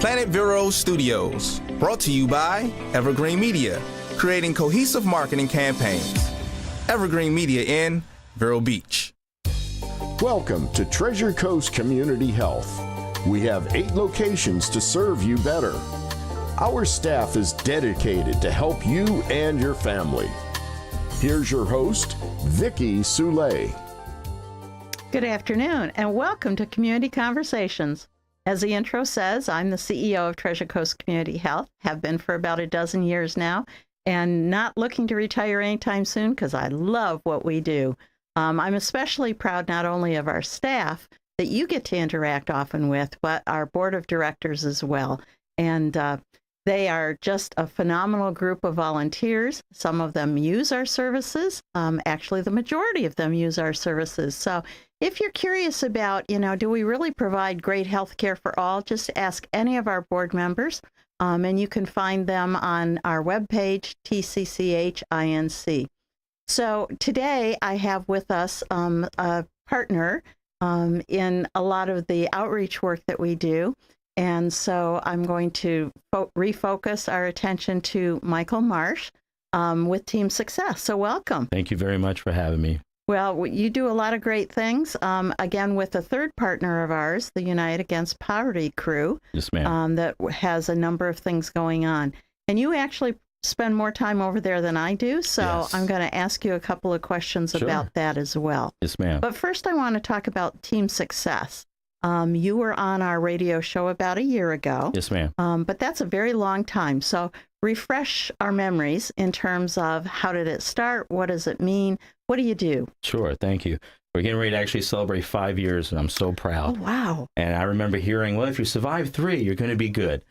Planet Vero Studios, brought to you by Evergreen Media, creating cohesive marketing campaigns. Evergreen Media in Vero Beach. Welcome to Treasure Coast Community Health. We have 8 locations to serve you better. Our staff is dedicated to help you and your family. Here's your host, Vicki Soulé. Good afternoon, and welcome to Community Conversations. As the intro says, I'm the CEO of Treasure Coast Community Health, have been for about a dozen years now, and not looking to retire anytime soon because I love what we do. I'm especially proud not only of our staff that you get to interact often with, but our board of directors as well. And they are just a phenomenal group of volunteers. Some of them use our services. Actually, the majority of them use our services. So if you're curious about, do we really provide great health care for all, just ask any of our board members. And you can find them on our webpage, TCCH INC. So today I have with us a partner in a lot of the outreach work that we do. And so I'm going to refocus our attention to Michael Marsh with Team Success. So welcome. Thank you very much for having me. Well, you do a lot of great things, again, with a third partner of ours, the Unite Against Poverty crew. Yes, ma'am. That has a number of things going on. And you actually spend more time over there than I do, so Yes. I'm going to ask you a couple of questions about that as well. Yes, ma'am. But first, I want to talk about Team Success. You were on our radio show about a year ago. Yes, ma'am. But that's a very long time. So refresh our memories in terms of how did it start? What does it mean? What do you do? Sure, thank you. We're getting ready to actually celebrate 5 years, and I'm so proud. Oh, wow. And I remember hearing, well, if you survive 3, you're going to be good.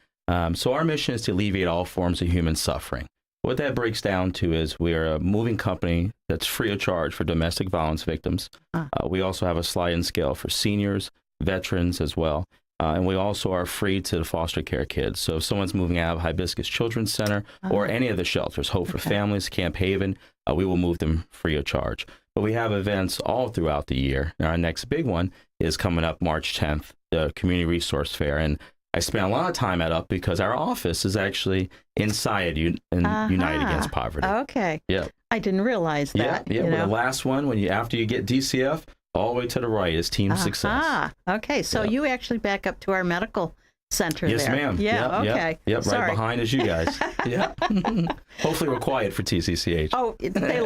So our mission is to alleviate all forms of human suffering. What that breaks down to is we are a moving company that's free of charge for domestic violence victims. We also have a sliding scale for seniors, veterans as well. And we also are free to the foster care kids. So if someone's moving out of Hibiscus Children's Center or any of the shelters, Hope for Families, Camp Haven, we will move them free of charge. But we have events all throughout the year. And our next big one is coming up March 10th, the Community Resource Fair. And I spent a lot of time at UP because our office is actually inside United Against Poverty. Okay. Yeah. I didn't realize that. Yeah. Well, the last one, after you get DCF, all the way to the right is Team Success. Okay. So you actually back up to our medical center yes, there. ma'am. Yeah, okay. Yep, Sorry. right behind is you guys. Yeah. Hopefully we're quiet for TCCH. Oh, they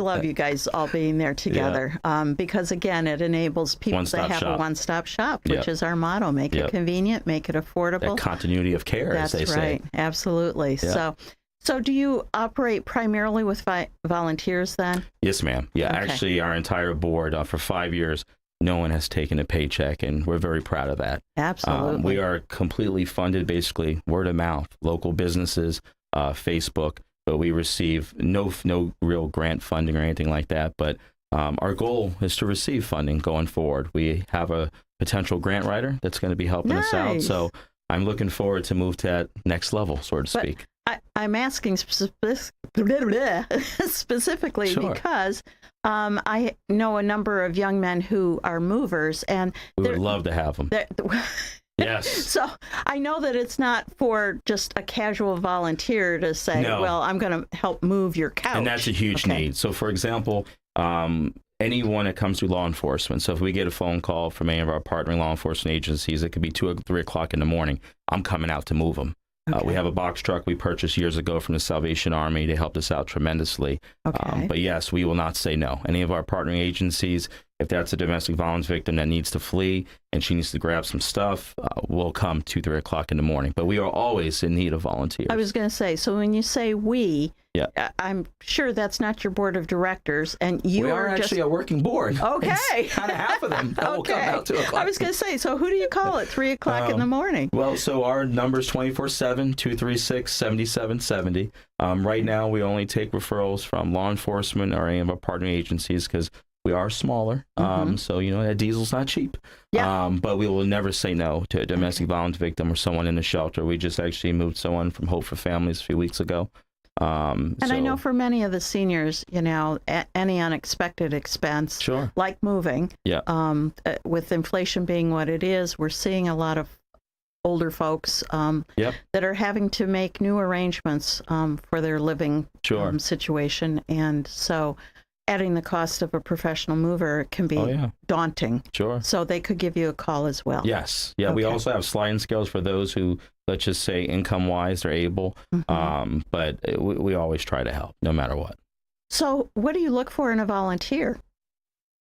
love you guys all being there together because, again, it enables people to have a one-stop shop, which is our motto. Make it convenient, make it affordable. That continuity of care, as they say. That's right. Absolutely. Yeah. So do you operate primarily with volunteers then? Yes, ma'am. Yeah, Okay. Actually, our entire board for 5 years, no one has taken a paycheck, and we're very proud of that. Absolutely. We are completely funded, basically, word of mouth, local businesses, Facebook, but we receive no real grant funding or anything like that. But our goal is to receive funding going forward. We have a potential grant writer that's going to be helping us out. So I'm looking forward to move to that next level, so to speak. I'm asking specifically because I know a number of young men who are movers, and we would love to have them. Yes. So I know that it's not for just a casual volunteer to say, well, I'm going to help move your couch. And that's a huge need. So, for example, anyone that comes through law enforcement. So if we get a phone call from any of our partnering law enforcement agencies, it could be 2 or 3 o'clock in the morning. I'm coming out to move them. We have a box truck we purchased years ago from the Salvation Army. They helped us out tremendously. But yes, we will not say no. Any of our partnering agencies, if that's a domestic violence victim that needs to flee and she needs to grab some stuff, we'll come 2, 3 o'clock in the morning. But we are always in need of volunteers. I was going to say, so when you say we, I'm sure that's not your board of directors, and you are actually a working board. Okay. It's kind of half of them that will come out 2 o'clock. I was going to say, so who do you call at 3 o'clock in the morning? Well, so our number's 24/7, 236-7770. Right now, we only take referrals from law enforcement or any of our partnering agencies because we are smaller. So, that diesel's not cheap. But we will never say no to a domestic violence victim or someone in a shelter. We just actually moved someone from Hope for Families a few weeks ago. And I know for many of the seniors, any unexpected expense, like moving, with inflation being what it is, we're seeing a lot of older folks Yep. that are having to make new arrangements for their living Sure. situation. And so adding the cost of a professional mover can be daunting. Sure. So they could give you a call as well. Yes. Yeah. We Okay. also have sliding scales for those who, let's just say, income-wise, they're able. But we always try to help, no matter what. So what do you look for in a volunteer?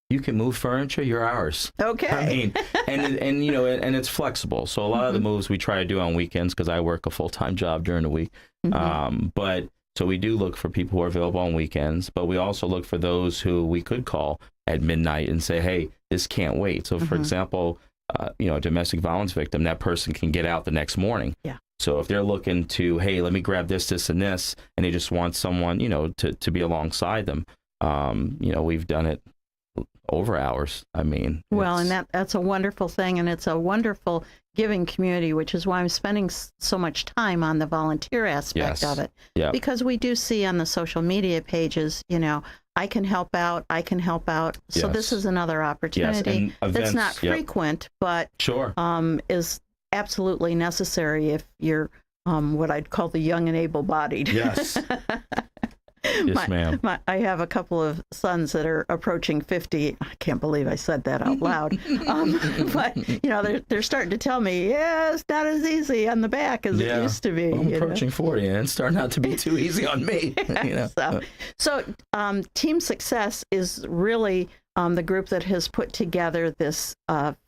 You can move furniture, you're ours. Okay. I mean, and you know, and it's flexible. So a lot of the moves we try to do on weekends because I work a full-time job during the week. But so we do look for people who are available on weekends, but we also look for those who we could call at midnight and say, hey, this can't wait. So for example, you know, a domestic violence victim, that person can get out the next morning. Yeah. So if they're looking to, hey, let me grab this, this, and this, and they just want someone, you know, to be alongside them, you know, we've done it over hours. I mean, well, and that's a wonderful thing, and it's a wonderful giving community, which is why I'm spending so much time on the volunteer aspect of it. Yeah. Because we do see on the social media pages, you know, I can help out, I can help out. So this is another opportunity that's not frequent, but is absolutely necessary if you're what I'd call the young and able-bodied. Yes. Yes, ma'am. I have a couple of sons that are approaching 50. I can't believe I said that out loud. But, you know, they're starting to tell me, yeah, it's not as easy on the back as it used to be. Well, I'm approaching 40, and it's starting not to be too easy on me. You know? So Team Success is really the group that has put together this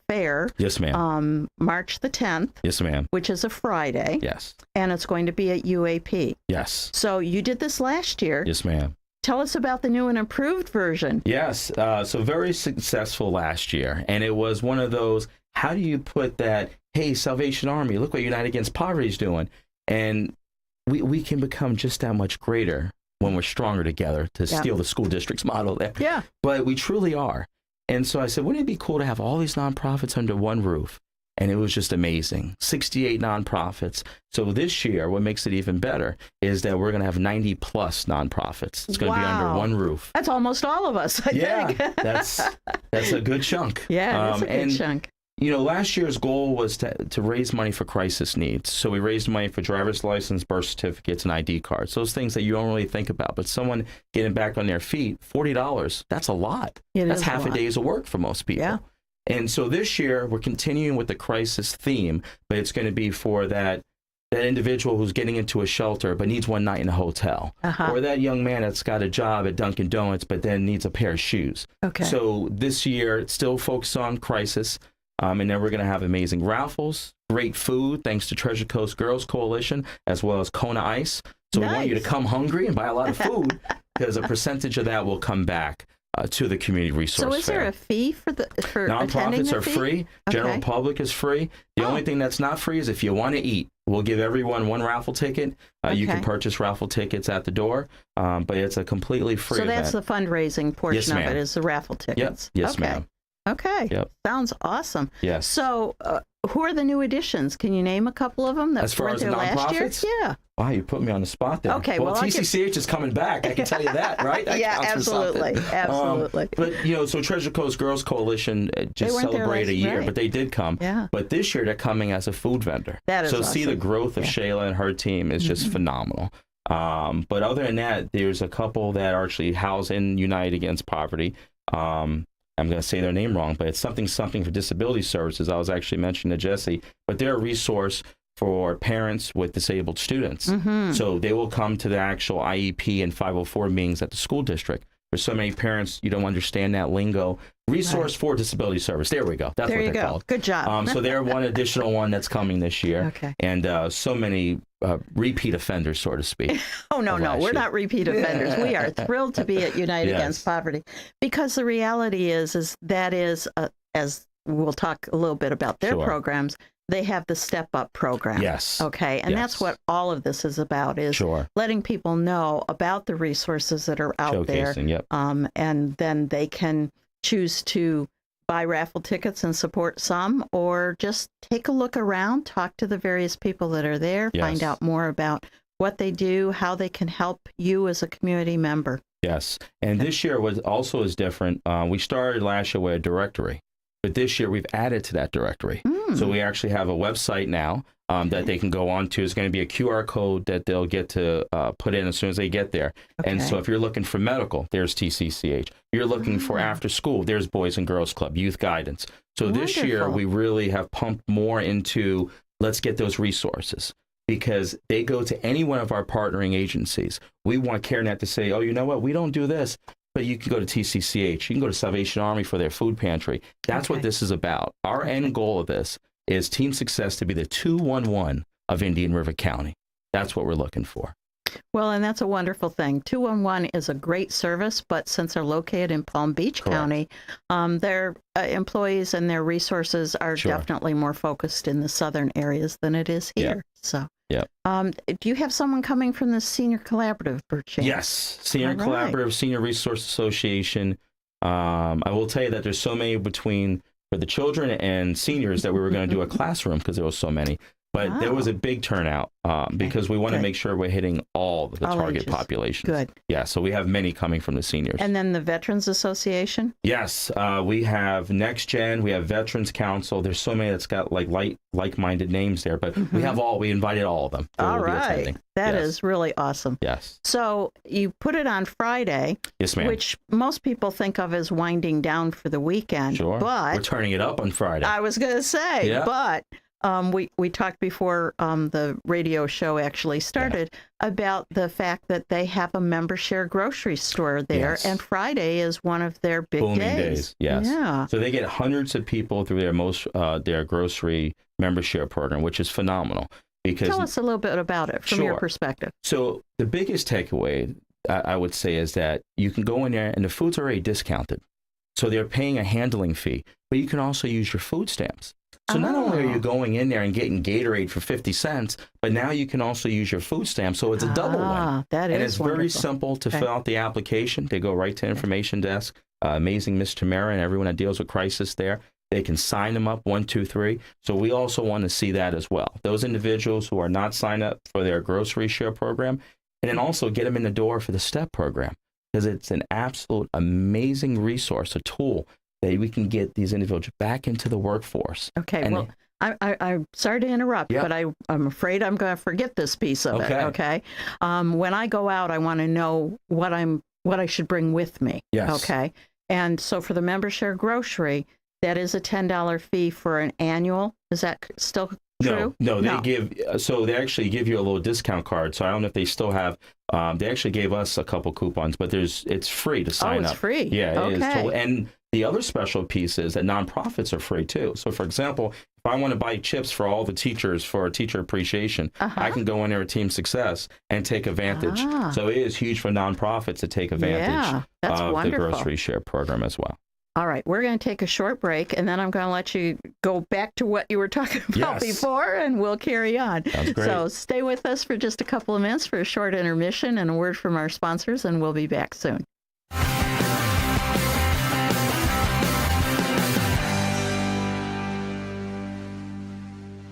fair. Yes, ma'am. March the 10th. Yes, ma'am. Which is a Friday. Yes. And it's going to be at UAP. Yes. So you did this last year. Yes, ma'am. Tell us about the new and improved version. Yes. So very successful last year. And it was one of those, how do you put that, hey, Salvation Army, look what United Against Poverty is doing. And we can become just that much greater when we're stronger together, to steal the school district's model there. Yeah. But we truly are. And so I said, wouldn't it be cool to have all these nonprofits under one roof? And it was just amazing. 68 nonprofits. So this year, what makes it even better is that we're going to have 90 plus nonprofits. It's going to be under one roof. That's almost all of us, I think. that's a good chunk. Yeah, it's a good chunk. You know, last year's goal was to raise money for crisis needs. So we raised money for driver's license, birth certificates, and ID cards. Those things that you don't really think about. But someone getting back on their feet, $40, that's a lot. That's half a day's of work for most people. Yeah. And so this year, we're continuing with the crisis theme, but it's going to be for that individual who's getting into a shelter but needs one night in a hotel. Or that young man that's got a job at Dunkin' Donuts but then needs a pair of shoes. Okay. So this year, it's still focused on crisis. And then we're going to have amazing raffles, great food, thanks to Treasure Coast Girls Coalition, as well as Kona Ice. So we want you to come hungry and buy a lot of food, because a percentage of that will come back to the community resource fair. So is there a fee for nonprofits are free? General public is free. The only thing that's not free is if you want to eat. We'll give everyone one raffle ticket. You can purchase raffle tickets at the door, but it's a completely free event. So that's the fundraising portion of it, is the raffle tickets. Yes, ma'am. Okay. Yep. Sounds awesome. Yes. So who are the new additions? Can you name a couple of them that as far were as there last year? Yeah. Wow, you put me on the spot there. Okay. Well, TCCH is coming back. I can tell you that, right? That absolutely. Absolutely. But, you know, so Treasure Coast Girls Coalition just celebrated a year, but they did come. Yeah. But this year, they're coming as a food vendor. That is so awesome. See the growth of Shayla and her team is just phenomenal. But other than that, there's a couple that are actually housed in United Against Poverty. I'm going to say their name wrong, but it's something for disability services. I was actually mentioning to Jesse, but they're a resource for parents with disabled students. So they will come to the actual IEP and 504 meetings at the school district. For so many parents, you don't understand that lingo. Resource for disability service. There we go. That's what they're called. Good job. So they're one additional one that's coming this year. Okay. And so many repeat offenders, so to speak. Oh, no, we're not repeat offenders. We are thrilled to be at United Against Poverty, because the reality is that is, as we'll talk a little bit about their programs, they have the Step Up program. Yes. Okay. And that's what all of this is about, is letting people know about the resources that are out there. And then they can choose to buy raffle tickets and support some, or just take a look around, talk to the various people that are there, find out more about what they do, how they can help you as a community member. Yes. And this year was also is different. We started last year with a directory. But this year, we've added to that directory. So we actually have a website now that they can go on to. It's going to be a QR code that they'll get to put in as soon as they get there. Okay. And so if you're looking for medical, there's TCCH. You're looking for after school, there's Boys and Girls Club, youth guidance. So this year, we really have pumped more into let's get those resources, because they go to any one of our partnering agencies. We want CareNet to say, oh, you know what, we don't do this, but you can go to TCCH. You can go to Salvation Army for their food pantry. That's what this is about. Our end goal of this is Team Success to be the 211 of Indian River County. That's what we're looking for. Well, and that's a wonderful thing. 211 is a great service, but since they're located in Palm Beach County, their employees and their resources are definitely more focused in the southern areas than it is here. So, do you have someone coming from the Senior Collaborative, Bert? Yes, Senior Collaborative, Senior Resource Association. I will tell you that there's so many for the children and seniors that we were going to do a classroom because there was so many. But there was a big turnout because we want to make sure we're hitting all the target ages. Populations. Good. Yeah, so we have many coming from the seniors. And then the Veterans Association? Yes, we have Next Gen, we have Veterans Council. There's so many that's got like-minded names there, but we invited all of them. All right. That is really awesome. Yes. So you put it on Friday. Yes, ma'am. Which most people think of as winding down for the weekend. Sure. But we're turning it up on Friday. I was going to say, but... we talked before the radio show actually started about the fact that they have a member share grocery store there, and Friday is one of their big booming days. Yes. Yeah. So they get hundreds of people through their grocery member share program, which is phenomenal. Because tell us a little bit about it from your perspective. So the biggest takeaway I would say is that you can go in there and the food's already discounted. So they're paying a handling fee, but you can also use your food stamps. So not only are you going in there and getting Gatorade for 50 cents, but now you can also use your food stamp. So it's a double win. That is and it's wonderful. Very simple to fill out the application. They go right to information desk. Amazing Miss Tamara and everyone that deals with crisis there. They can sign them up 1, 2, 3. So we also want to see that as well. Those individuals who are not signed up for their grocery share program, and then also get them in the door for the STEP program, because it's an absolute amazing resource, a tool that we can get these individuals back into the workforce. Okay, and well, I'm sorry to interrupt, but I'm afraid I'm going to forget this piece of it. Okay, when I go out, I want to know what I should bring with me. Yes. Okay, and so for the member share grocery, that is a $10 fee for an annual. Is that still true? No. They actually give you a little discount card. So I don't know if they still have. They actually gave us a couple coupons, but it's free to sign up. Oh, it's free. Yeah, it is. And the other special piece is that nonprofits are free too. So, for example, if I want to buy chips for all the teachers for teacher appreciation, I can go in there with Team Success and take advantage. So it is huge for nonprofits to take advantage of the grocery share program as well. All right, we're going to take a short break, and then I'm going to let you go back to what you were talking about before, and we'll carry on. Sounds great. So stay with us for just a couple of minutes for a short intermission and a word from our sponsors, and we'll be back soon.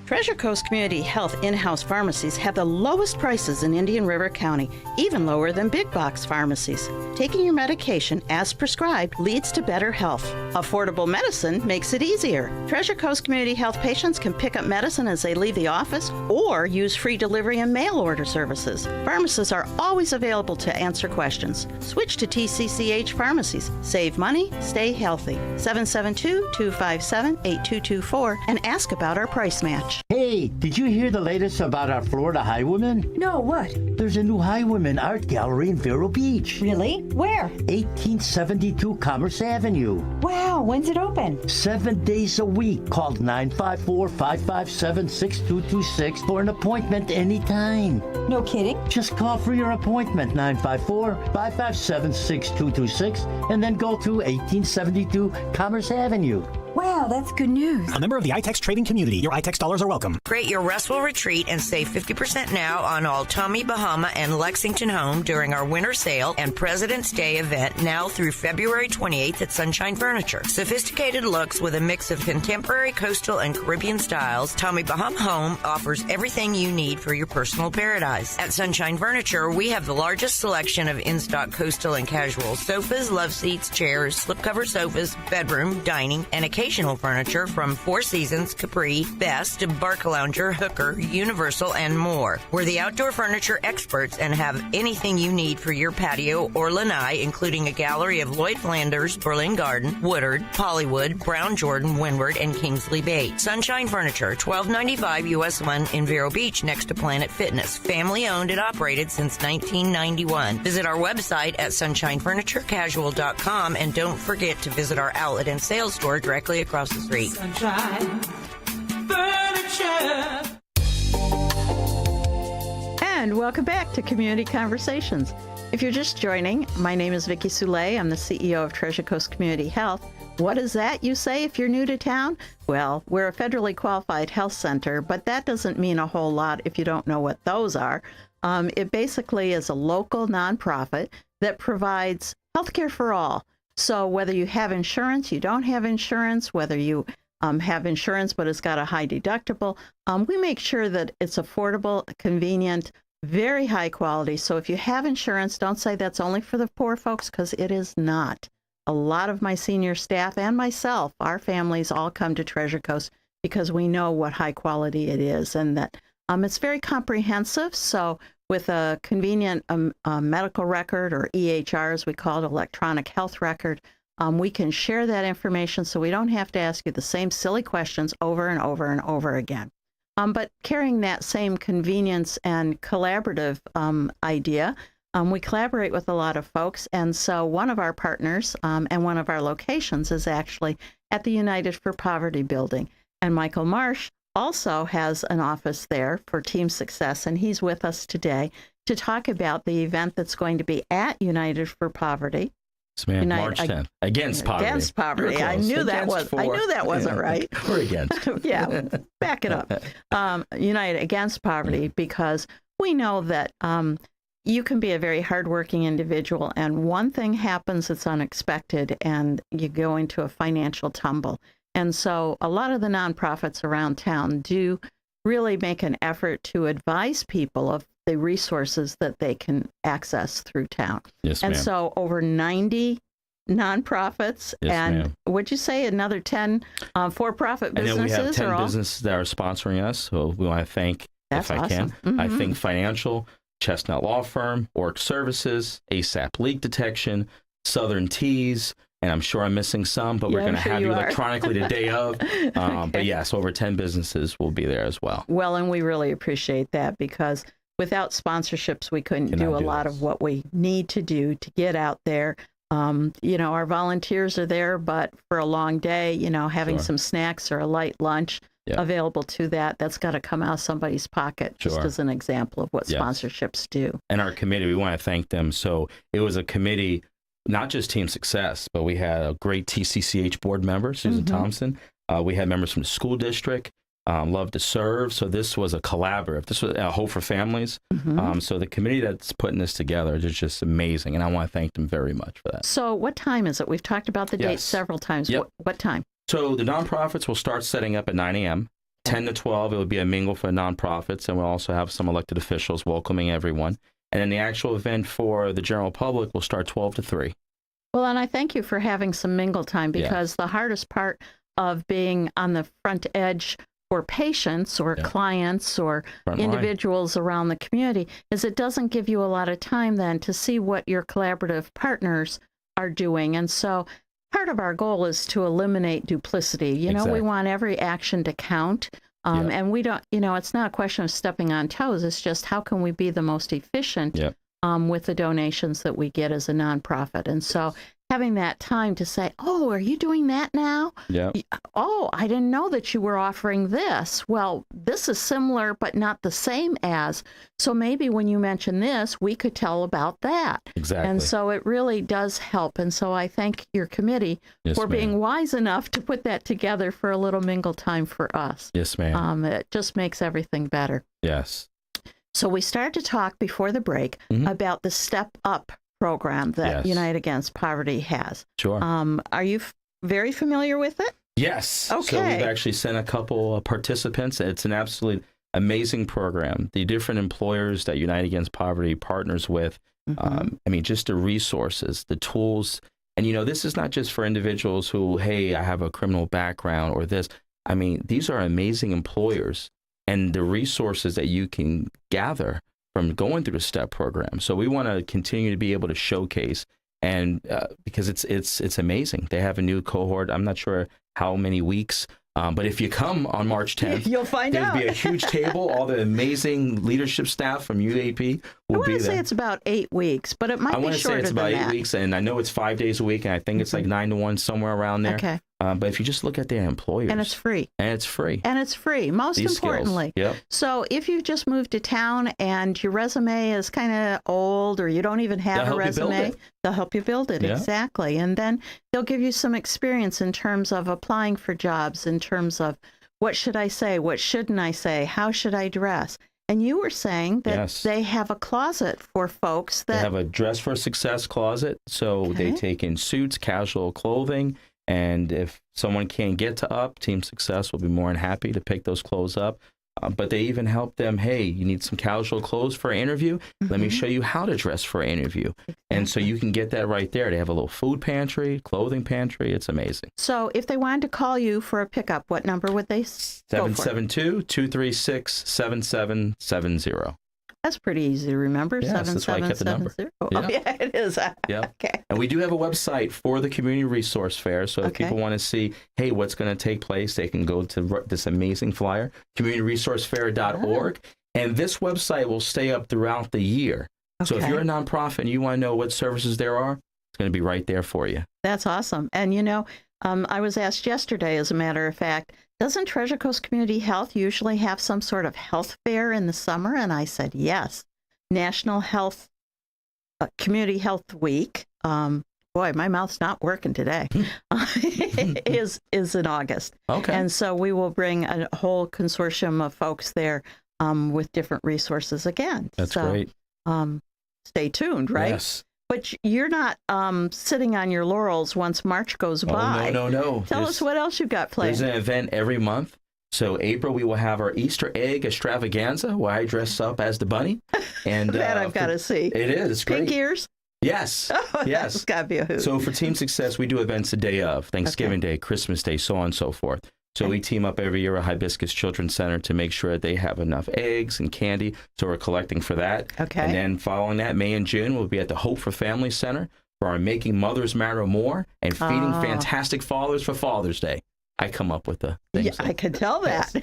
Treasure Coast Community Health in-house pharmacies have the lowest prices in Indian River County, even lower than big box pharmacies. Taking your medication as prescribed leads to better health. Affordable medicine makes it easier. Treasure Coast Community Health patients can pick up medicine as they leave the office or use free delivery and mail order services. Pharmacists are always available to answer questions. Switch to TCCH pharmacies. Save money, stay healthy. 772-257-8224 and ask about our price match. Hey, did you hear the latest about our Florida Highwomen? No, what? There's a new Highwomen art gallery in Vero Beach. Really? Where? 1872 Commerce Avenue. Wow, when's it open? 7 days a week. Call 954-557-6226 for an appointment anytime. No kidding? Just call for your appointment, 954-557-6226, and then go to 1872 Commerce Avenue. Wow, that's good news. A member of the iTex trading community. Your iTex dollars are welcome. Create your restful retreat and save 50% now on all Tommy Bahama and Lexington Home during our winter sale and President's Day event now through February 28th at Sunshine Furniture. Sophisticated looks with a mix of contemporary, coastal, and Caribbean styles, Tommy Bahama Home offers everything you need for your personal paradise. At Sunshine Furniture, we have the largest selection of in-stock coastal and casual sofas, love seats, chairs, slipcover sofas, bedroom, dining, and occasional occasional furniture from Four Seasons, Capri, Best, Barcalounger, Hooker, Universal, and more. We're the outdoor furniture experts and have anything you need for your patio or lanai, including a gallery of Lloyd Flanders, Berlin Garden, Woodard, Hollywood, Brown Jordan, Windward, and Kingsley Bate. Sunshine Furniture, $12.95 US 1 in Vero Beach next to Planet Fitness. Family owned and operated since 1991. Visit our website at sunshinefurniturecasual.com and don't forget to visit our outlet and sales store directly across the street. Sunshine Furniture. And welcome back to Community Conversations. If you're just joining, my name is Vicki Soule. I'm the CEO of Treasure Coast Community Health. What is that, you say, if you're new to town? Well, we're a federally qualified health center, but that doesn't mean a whole lot if you don't know what those are. It basically is a local nonprofit that provides healthcare for all. So whether you have insurance, you don't have insurance, whether you have insurance but it's got a high deductible, we make sure that it's affordable, convenient, very high quality. So if you have insurance, don't say that's only for the poor folks, because it is not. A lot of my senior staff and myself, our families all come to Treasure Coast because we know what high quality it is, and that it's very comprehensive. So with a convenient medical record, or EHR as we call it, electronic health record, we can share that information so we don't have to ask you the same silly questions over and over and over again. But carrying that same convenience and collaborative idea, we collaborate with a lot of folks. And so one of our partners and one of our locations is actually at the United for Poverty building. And Michael Marsh also has an office there for Team Success, and he's with us today to talk about the event that's going to be at United for Poverty. Yes, ma'am. March 10th. Against poverty. Against poverty. I knew that wasn't right. We're against. Yeah, back it up. United Against Poverty, because we know that you can be a very hardworking individual, and one thing happens that's unexpected, and you go into a financial tumble. And so a lot of the nonprofits around town do really make an effort to advise people of the resources that they can access through town. Yes, and ma'am. so over 90 nonprofits, Yes, and ma'am. would you say another 10 for-profit businesses? And then we have 10 are all? businesses that are sponsoring us. So we want to thank, That's if I awesome. can, I Mhm. think Financial, Chestnut Law Firm, Orc Services, ASAP Leak Detection, Southern Teas, and I'm sure I'm missing some, but Yeah, we're going I'm to sure have you you are. electronically the day of. Okay. But yes, over 10 businesses will be there as well. Well, and we really appreciate that, because without sponsorships, we couldn't Cannot do a do lot this. of what we need to do to get out there. Our volunteers are there, but for a long day, having Sure. some snacks or a light lunch Yeah. available to that's got to come out of somebody's pocket, just Sure. as an example of what Yes. sponsorships do. And our committee, we want to thank them. So it was a committee, not just Team Success, but we had a great TCCH board member, Susan Thompson. We had members from the school district, Love to Serve. So this was a collaborative. This was a Hope for Families. So the committee that's putting this together is just amazing. And I want to thank them very much for that. So what time is it? We've talked about the date Yes. several times. Yep. What time? So the nonprofits will start setting up at 9 a.m. 10 to 12, it will be a mingle for nonprofits. And we'll also have some elected officials welcoming everyone. And then the actual event for the general public will start 12 to 3. Well, and I thank you for having some mingle time, because the hardest part of being on the front edge for patients or clients or Front line. individuals around the community is it doesn't give you a lot of time then to see what your collaborative partners are doing. And so part of our goal is to eliminate duplicity. We Exactly. want every action to count. And we don't, it's not a question of stepping on toes. It's just how can we be the most efficient with the donations that we get as a nonprofit. And so having that time to say, oh, are you doing that now? Yeah. Oh, I didn't know that you were offering this. Well, this is similar, but not the same as. So maybe when you mention this, we could tell about that. Exactly. And so it really does help. And so I thank your committee Yes, for ma'am. being wise enough to put that together for a little mingle time for us. Yes, ma'am. It just makes everything better. Yes. So we started to talk before the break about the Step Up program that Yes. United Against Poverty has. Sure. Are you very familiar with it? Yes. So Okay. we've actually sent a couple of participants. It's an absolutely amazing program. The different employers that United Against Poverty partners with, just the resources, the tools, And, this is not just for individuals who, hey, I have a criminal background or this. I mean, these are amazing employers and the resources that you can gather from going through the STEP program. So we want to continue to be able to showcase, and because it's amazing. They have a new cohort. I'm not sure how many weeks, but if you come on March 10th, you'll find out. There'll be a huge table. All the amazing leadership staff from UAP will be there. I want to say it's about 8 weeks, but it might be shorter than that. I want to say it's about 8 weeks, and I know it's 5 days a week, and I think it's like 9 to 1, somewhere around there. Okay. But if you just look at their employers. And it's free. Most These importantly. Yep. So if you've just moved to town and your resume is kind of old, or you don't even have a resume, they'll help you build it. Yeah. Exactly. And then they'll give you some experience in terms of applying for jobs, in terms of what should I say, what shouldn't I say, how should I dress. And you were saying that they have a closet for folks that... They have a Dress for Success closet. So they take in suits, casual clothing. And if someone can't get to up, Team Success will be more than happy to pick those clothes up. But they even help them, hey, you need some casual clothes for an interview? Let me show you how to dress for an interview. Exactly. And so you can get that right there. They have a little food pantry, clothing pantry. It's amazing. So if they wanted to call you for a pickup, what number would they 772-236-7770. That's pretty easy to remember. Yes, that's why I kept the number. Oh, yeah, it is. Yeah. Okay. And we do have a website for the Community Resource Fair. So if people want to see, hey, what's going to take place, they can go to this amazing flyer, communityresourcefair.org. And this website will stay up throughout the year. Okay. So if you're a nonprofit and you want to know what services there are, it's going to be right there for you. That's awesome. And, I was asked yesterday, as a matter of fact, doesn't Treasure Coast Community Health usually have some sort of health fair in the summer? And I said, yes. National Health Community Health Week. Boy, my mouth's not working today. is in August. Okay. And so we will bring a whole consortium of folks there with different resources again. That's great. Stay tuned, right? Yes. But you're not sitting on your laurels once March goes by. No. Tell us what else you've got planned. There's an event every month. So April, we will have our Easter egg extravaganza where I dress up as the bunny. And that I've got to see. It is. It's great. Pink ears? Yes. Oh, yes. That's got to be a hoot. So for Team Success, we do events the day of, Thanksgiving Day, Christmas Day, so on and so forth. So we team up every year at Hibiscus Children's Center to make sure that they have enough eggs and candy. So we're collecting for that. Okay. And then following that, May and June, we'll be at the Hope for Family Center for our Making Mothers Matter More and Feeding Fantastic Fathers for Father's Day. I come up with the things. Yeah, I could tell that.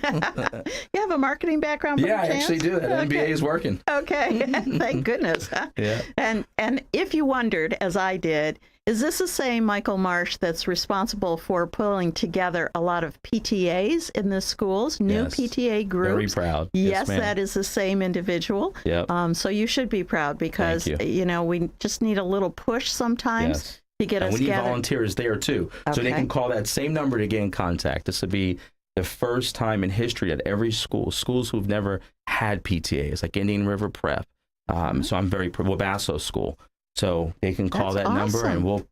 You have a marketing background? Yeah, I actually do. That MBA is working. Okay. Thank goodness. Yeah. And if you wondered, as I did, is this the same Michael Marsh that's responsible for pulling together a lot of PTAs in the schools, new PTA groups? Very proud. Yes, that is the same individual. Yep. So you should be proud because, we just need a little push sometimes. Yes. To get us we need gathered. volunteers there too. Okay. So they can call that same number to get in contact. This would be the first time in history that every schools who've never had PTAs, like Indian River Prep. So I'm Wabasso School. So they can call that number and we'll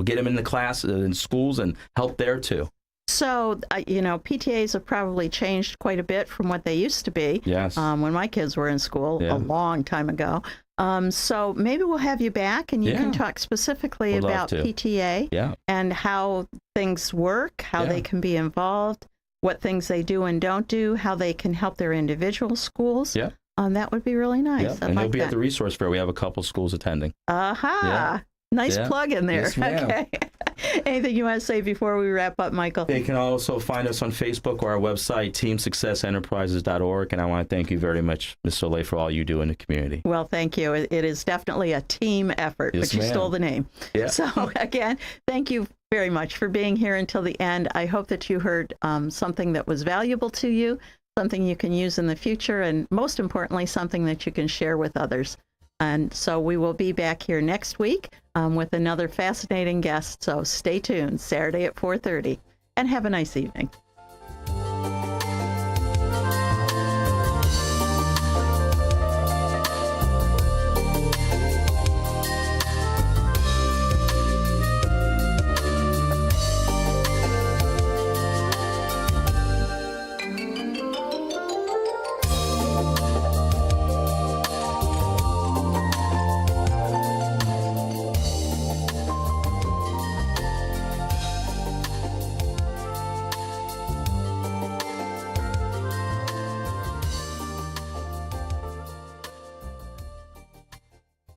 get them in the class in schools and help there too. So, PTAs have probably changed quite a bit from what they used to be. Yes. When my kids were in school a long time ago. So maybe we'll have you back and you can talk specifically about PTA and how things work, how they can be involved, what things they do and don't do, how they can help their individual schools. Yeah. That would be really nice. Yeah. And they'll be at the resource fair. We have a couple schools attending. Yeah. Nice plug in there. Yes, ma'am. Okay. Anything you want to say before we wrap up, Michael? They can also find us on Facebook or our website, teamsuccessenterprises.org. And I want to thank you very much, Ms. Soleil, for all you do in the community. Well, thank you. It is definitely a team effort, yes, but you stole the name. Yeah. So, again, thank you very much for being here until the end. I hope that you heard something that was valuable to you, something you can use in the future, and most importantly, something that you can share with others. And so we will be back here next week with another fascinating guest. So stay tuned, Saturday at 4:30, and have a nice evening.